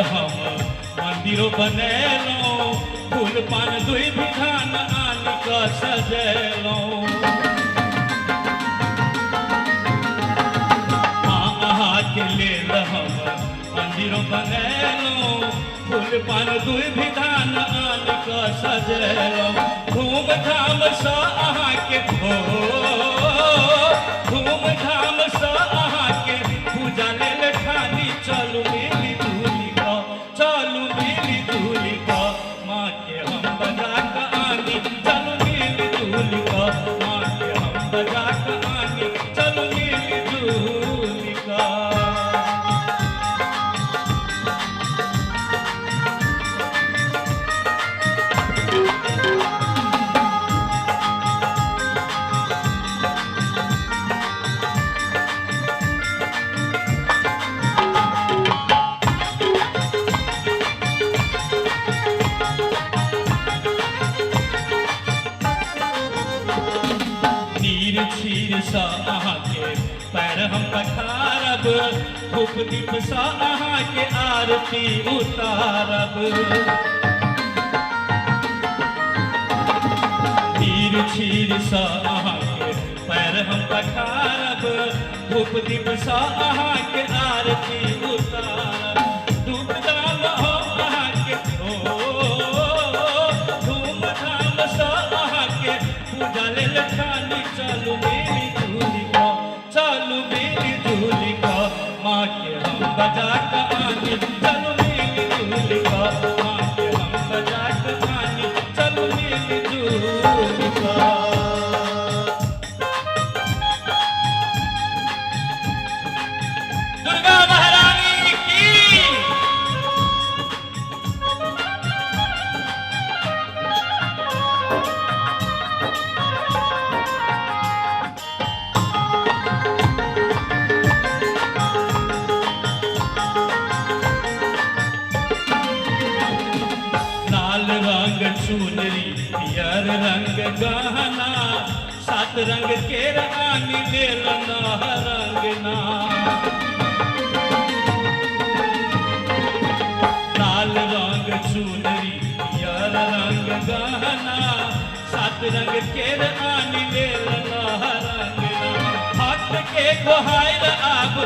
हम मंदिरो बनेलौं, फूल पान दुई विधान आनि क सजेलौं। अहाँ के लेल हम मंदिरो बनेलौं, फूल पान दुई विधान आनि क सजेलौं। धूमधाम सँ अहाँके धूमधाम सँ अहाँके पूजा लेल ठानी चलू मिली जुली क, चलू मिली जुली क माँ के हम बजा क आनी, चलू मिली जुली क माँ के हम बजा क आनी, चलू मिली जुली क। क्षीर सँ अहाँके पैर हम पखारब, धूप दीप सँ अहाँके आरती उतारब। क्षीर सँ अहाँके पैर हम पखारब, धूप दीप सँ अहाँके आरती उतारब। धूप धाम हो अहाँके धूमधाम सँ अहाँके पूजा लेल ठानी, चलू मिली जुली क, चलू मिली जुली क माँ के हम बजा क आनी, चलू मिली जुली क माँ के हम बजा क आनी, चलू मिली जुली क। दुर्गा महारानी की। रंग चुनरी पियर रंग गहना, सात रंग के आनी लेल रंगना। लाल रंग चुनरी पियर रंग गहना, सात रंग के आनी लेल रंगना। भक्त के गोहार आब